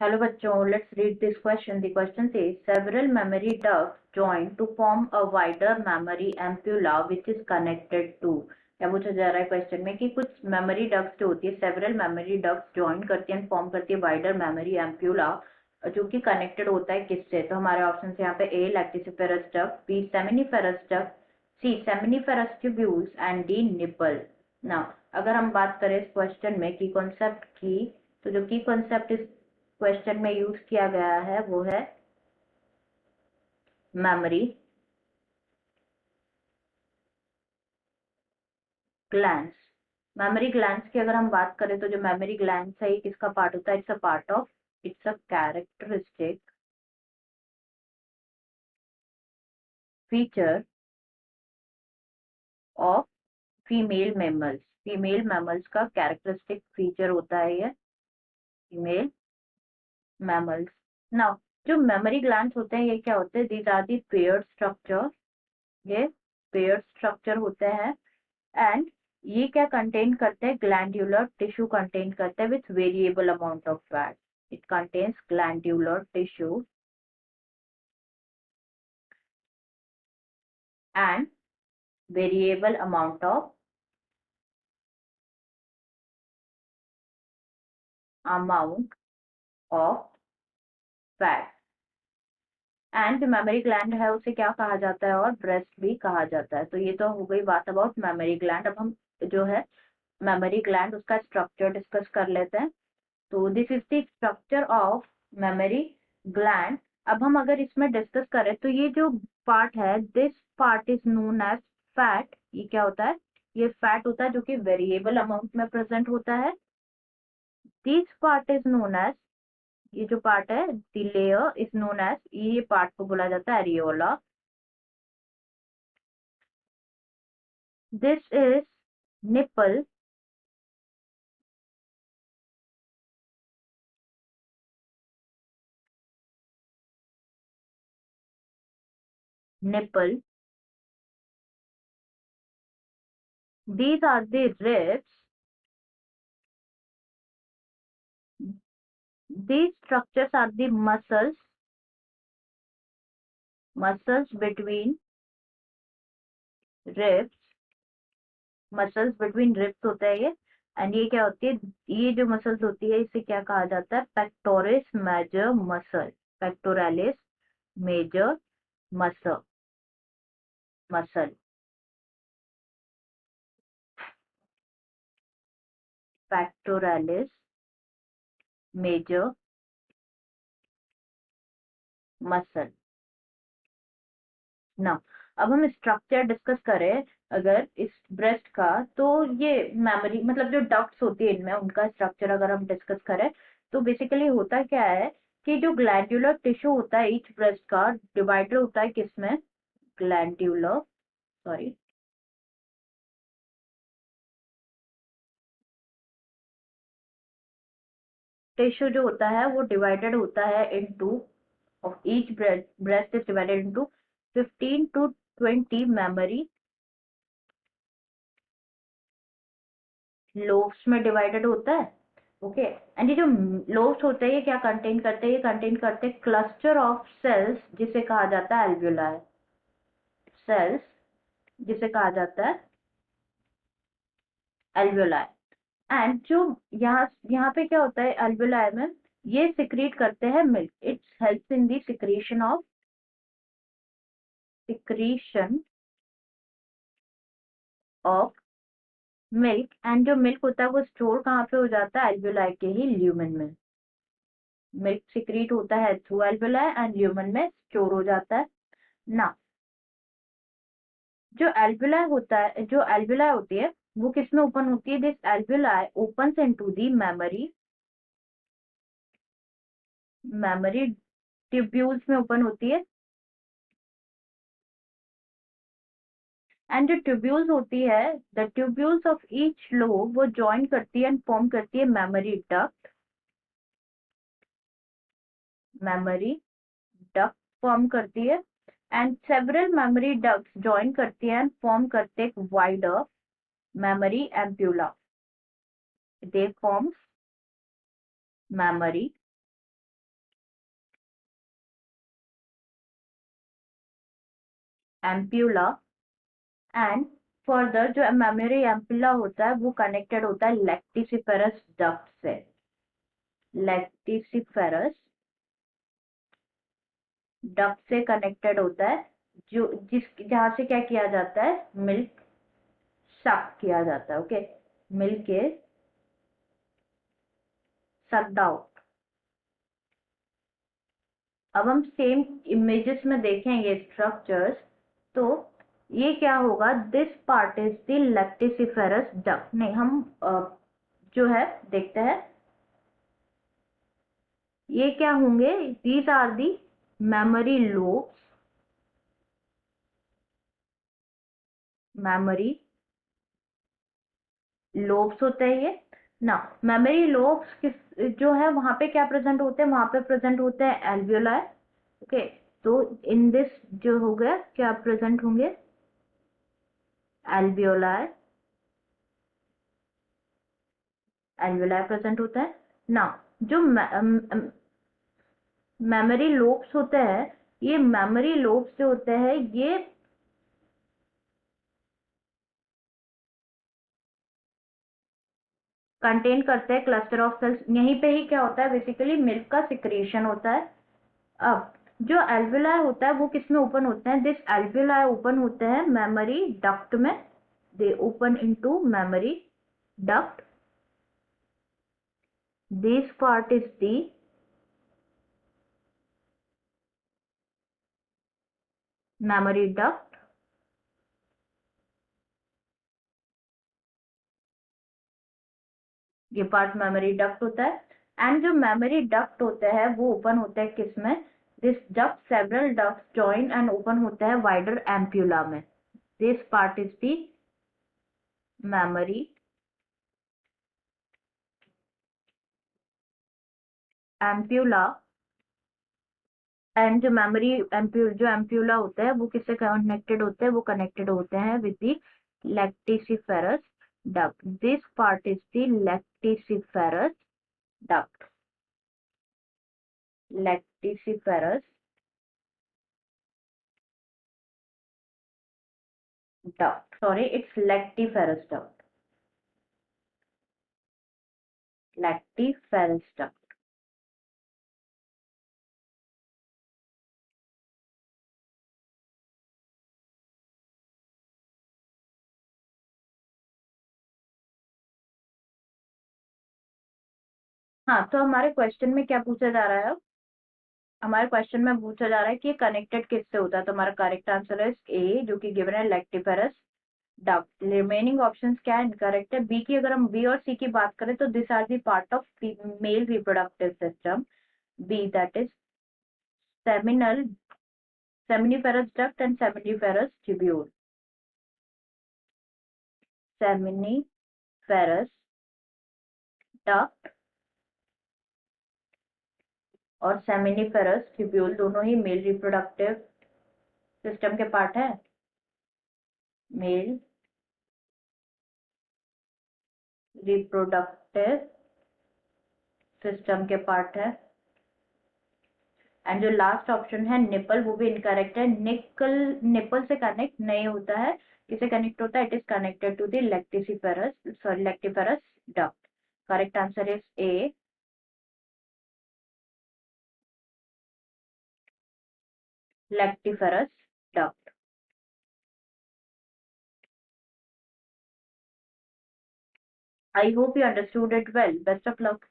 Hello बच्चों, let's read this question. The question says several memory ducts join to form a wider memory ampulla which is connected to. क्या पूछा जा रहा है question में कि कुछ मेमोरी डक्ट्स जो होती है सेवरल मेमोरी डक्ट्स ज्वाइन करती है फॉर्म करती है वाइडर मेमोरी एम्प्यूला जो कि कनेक्टेड होता है किससे। तो हमारे ऑप्शन यहाँ पे A lactiferous duct, B seminiferous duct, C seminiferous tubules and D nipple. ना अगर हम बात करें इस क्वेश्चन में की कॉन्सेप्ट की, तो जो की कॉन्सेप्ट इस क्वेश्चन में यूज किया गया है वो है मेमोरी ग्लैंड्स। मेमोरी ग्लैंड्स की अगर हम बात करें तो जो मेमोरी ग्लैंड्स है ये किसका पार्ट होता है? It's a part of, it's a characteristic feature of female mammals. Female mammals का कैरेक्टरिस्टिक फीचर होता है ये फीमेल मैमल्स। नाउ जो मेमोरी ग्लैंड्स होते हैं ये क्या होते हैं? These are the paired structure, ये पेयर्ड स्ट्रक्चर होते हैं। एंड ये क्या कंटेन करते हैं? ग्लैंड्यूलर टिश्यू कंटेन करते हैं with variable amount of fat. It contains glandular tissue and variable amount of fat. And जो मेमोरी ग्लैंड है उसे क्या कहा जाता है? और ब्रेस्ट भी कहा जाता है। तो ये तो हो गई बात अबाउट मेमोरी ग्लैंड। अब हम जो है मेमोरी ग्लैंड उसका स्ट्रक्चर डिस्कस कर लेते हैं। तो this is the structure of memory gland. अब हम अगर इसमें डिस्कस करें तो ये जो पार्ट है this part is known as fat. ये क्या होता है? ये फैट होता है जो कि वेरिएबल अमाउंट में प्रेजेंट होता है। This part is known as, ये जो पार्ट है the layer is known as, ये पार्ट को बोला जाता है areola. This is nipple. Nipple, these are the ribs. These structures are the muscles between ribs, muscles between ribs होता है ये। एंड ये क्या होती है? ये जो मसल्स होती है इसे क्या कहा जाता है? Pectoris major muscle, pectoralis major muscle, muscle pectoralis major muscle. ना अब हम स्ट्रक्चर डिस्कस करें अगर इस ब्रेस्ट का, तो ये मेमोरी मतलब जो डक्ट्स होती है इनमें उनका स्ट्रक्चर अगर हम डिस्कस करें तो बेसिकली होता क्या है कि जो ग्लैंड्यूलर टिश्यू होता है ईच ब्रेस्ट का डिवाइडर होता है किसमें? ग्लैंड्यूलर, सॉरी, टिश्यू जो होता है वो डिवाइडेड होता है into, of each breast is divided into 15 to 20 memory lobes में डिवाइडेड होता है। ओके, एंड ये जो लोब्स होते हैं ये क्या कंटेन करते हैं? ये कंटेन करते हैं क्लस्टर ऑफ सेल्स जिसे कहा जाता है एल्व्यूलाई सेल्स, जिसे कहा जाता है एल्व्यूलाई। एंड जो यहाँ यहाँ पे क्या होता है एल्व्यूलाई में? ये सिक्रीट करते हैं milk. It's helps in the secretion of milk. And जो मिल्क होता है वो स्टोर कहाँ पे हो जाता है? एल्व्यूलाई के ही ल्यूमेन में। मिल्क सिक्रीट होता है थ्रू एल्व्यूलाई एंड ल्यूमेन में स्टोर हो जाता है। ना जो एल्वुलाई होता है, जो एल्वुलाई होती है वो किस में ओपन होती है? This alveoli opens into the mammary tubules में ओपन होती है। एंड जो ट्यूब्यूल्स होती है the tubules of each lobe वो ज्वाइन करती है एंड फॉर्म करती है मेमोरी डक्ट फॉर्म करती है। And several memory ducts join करती है एंड फॉर्म करते एक wider memory ampulla. They forms memory ampulla and further जो मेमोरी एम्प्यूला होता है वो कनेक्टेड होता है लैक्टिसिफेरस डक्ट से। लैक्टिसिफेरस डक्ट से कनेक्टेड होता है, जो जहाँ से क्या किया जाता है, मिल्क सक किया जाता है। ओके, मिल्क के सक्ड आउट। अब हम सेम इमेजेस में देखें ये स्ट्रक्चर्स, तो ये क्या होगा, this part is the lactiferous duct. नहीं, हम जो है देखते हैं ये क्या होंगे, these are the mammary lobes. Mammary lobes होते हैं ये ना। मेमोरी लोब्स किस जो है वहां पे क्या प्रेजेंट होते हैं, वहां पे प्रेजेंट होते हैं एल्वियोलाई। ओके, तो इन दिस जो हो गया क्या प्रेजेंट होंगे, एल्वियोलाई। एल्वियोलाई प्रेजेंट होता है ना। जो मेमोरी लोब्स होते हैं, ये मेमोरी लोब्स जो होते हैं ये कंटेन करते हैं क्लस्टर ऑफ सेल्स। यहीं पे ही क्या होता है, बेसिकली मिल्क का सिक्रेशन होता है। अब जो एल्वियोलाई होता है वो किस में ओपन होते हैं, दिस एल्वियोलाई ओपन होते हैं मेमोरी डक्ट में। दे open into memory duct. This part is the memory duct. ये पार्ट मेमोरी डक्ट होता है। एंड जो मेमोरी डक्ट होते हैं वो ओपन होते हैं किस में, this duct several duct join and open होते हैं वाइडर एम्प्यूला में। This part is the memory ampulla. And जो मेमोरी जो एम्प्यूला होता है वो किससे कनेक्टेड होते हैं, वो कनेक्टेड होते हैं with the lactiferous duct. This part is the lactiferous duct. Lactiferous duct, sorry, it's lactiferous duct। lactiferous duct। हाँ, तो हमारे क्वेश्चन में क्या पूछा जा रहा है, हमारे क्वेश्चन में पूछा जा रहा है कि कनेक्टेड किससे होता है, तो हमारा करेक्ट आंसर है ए, जो कि गिवन है लैक्टिफेरस डक्ट। रिमेनिंग ऑप्शंस क्या है, इनकरेक्ट है। बी की अगर हम बी और सी की बात करें तो this are the part of male reproductive system. B that is seminal seminiferous duct and seminiferous tubule। seminiferous duct और सेमिनिफेरस ट्यूब्यूल दोनों ही मेल रिप्रोडक्टिव सिस्टम के पार्ट है। मेल रिप्रोडक्टिव सिस्टम के पार्ट है। एंड जो लास्ट ऑप्शन है nipple, वो भी इनकरेक्ट है। निकल निपल से कनेक्ट नहीं होता है, किसे कनेक्ट होता है, it is connected to the lactiferous, sorry lactiferous duct. Correct answer is A, lactiferous duct। I hope you understood it well. Best of luck.